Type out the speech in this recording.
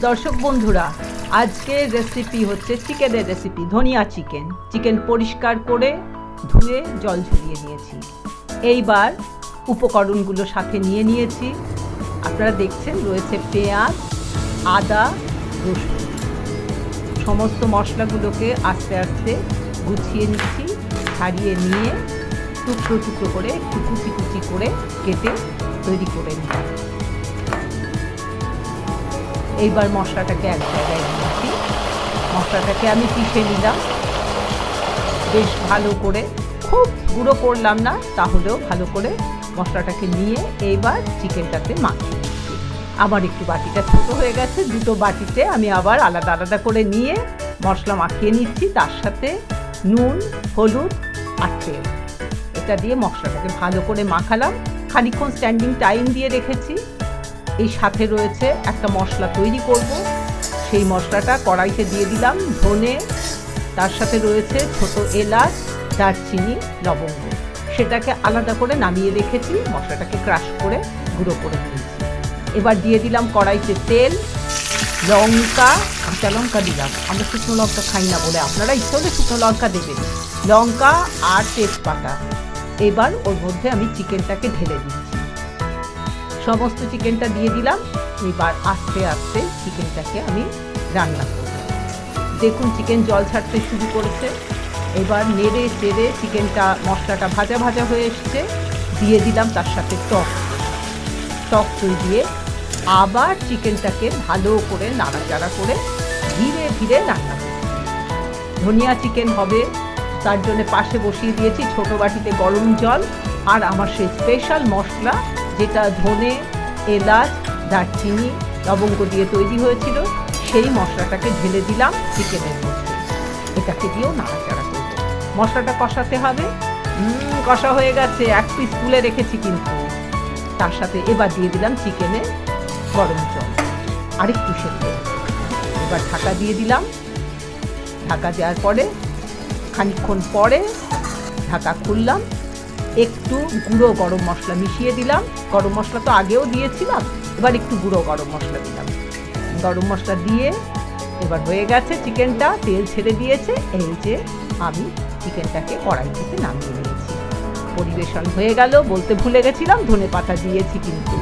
দর্শক বন্ধুরা, আজকের রেসিপি হচ্ছে চিকেনের রেসিপি, ধনিয়া চিকেন। চিকেন পরিষ্কার করে ধুয়ে জল ঝরিয়ে নিয়েছি। এইবার উপকরণগুলো সাথে নিয়ে নিয়েছি। আপনারা দেখছেন রয়েছে পেঁয়াজ, আদা, রসুন। সমস্ত মশলাগুলোকে আস্তে আস্তে গুছিয়ে নিচ্ছি, ছাড়িয়ে নিয়ে টুকরো টুকরো করে একটু কুচি কুচি করে কেটে তৈরি করে নিচ্ছি। এইবার মশলাটাকে এক জায়গায় নিয়েছি। মশলাটাকে আমি পিষে নিলাম বেশ ভালো করে, খুব গুঁড়ো করলাম না, তাহলেও ভালো করে মশলাটাকে নিয়ে এইবার চিকেনটাতে মাখিয়ে নিচ্ছি। আবার একটু বাটিটা ছোটো হয়ে গেছে, দুটো বাটিতে আমি আবার আলাদা আলাদা করে নিয়ে মশলা মাখিয়ে নিচ্ছি। তার সাথে নুন, হলুদ আর তেল, এটা দিয়ে মশলাটাকে ভালো করে মাখালাম। খানিকক্ষণ স্ট্যান্ডিং টাইম দিয়ে রেখেছি। এই সাথে রয়েছে একটা মশলা তৈরি করব, সেই মশলাটা কড়াইতে দিয়ে দিলাম। ধনে, তার সাথে রয়েছে ছোট এলাচ, দারচিনি, লবঙ্গ, সেটাকে আলাদা করে নামিয়ে রেখেছি। মশলাটাকে ক্রাশ করে গুঁড়ো করে নিয়েছি। এবার দিয়ে দিলাম কড়াইতে তেল, লঙ্কা, কাঁচা লঙ্কা দিলাম। আমরা শুকনো লঙ্কা খাই না বলে আপনারা ইচ্ছে হলে শুকনো লঙ্কা দেবেন, লঙ্কা আর তেজপাতা। এবার ওর মধ্যে আমি চিকেনটাকে ঢেলে দিচ্ছি। সমস্ত চিকেনটা দিয়ে দিলাম। এবার আস্তে আস্তে চিকেনটাকে আমি রান্না করব। দেখুন চিকেন জল ছাড়তে শুরু করেছে। এবার নেড়ে চেড়ে চিকেনটা, মশলাটা ভাজা ভাজা হয়ে এসছে। দিয়ে দিলাম তার সাথে টক দই দিয়ে আবার চিকেনটাকে ভালো করে নাড়াচাড়া করে ধীরে ধীরে রান্না করছি। ধনিয়া চিকেন হবে, তার জন্য পাশে বসিয়ে দিয়েছি ছোটো বাটিতে গরম জল। আর আমার সেই স্পেশাল মশলা, যেটা ধনে, এলাচ, দারচিনি, লবঙ্গ দিয়ে তৈরি হয়েছিল, সেই মশলাটাকে ঢেলে দিলাম চিকেনের মধ্যে। এটাকে দিয়েও নাড়াচাড়া করব। মশলাটা কষাতে হবে। কষা হয়ে গেছে, এক পিস তুলে রেখেছি কিন্তু। তার সাথে এবার দিয়ে দিলাম চিকেনে গরম জল, আরেকটু সেদ্ধ। এবার ঢাকা দিয়ে দিলাম। ঢাকা দেওয়ার পরে খানিকক্ষণ পরে ঢাকা খুললাম। একটু গুঁড়ো গরম মশলা মিশিয়ে দিলাম। গরম মশলা তো আগেও দিয়েছিলাম, এবার একটু গুঁড়ো গরম মশলা দিলাম। গরম মশলা দিয়ে এবার হয়ে গেছে চিকেনটা, তেল ছেড়ে দিয়েছে। এই যে আমি চিকেনটাকে কড়াই থেকে নামিয়ে নিয়েছি। পরিবেশন হয়ে গেল। বলতে ভুলে গেছিলাম, ধনেপাতা দিয়েছি কিন্তু।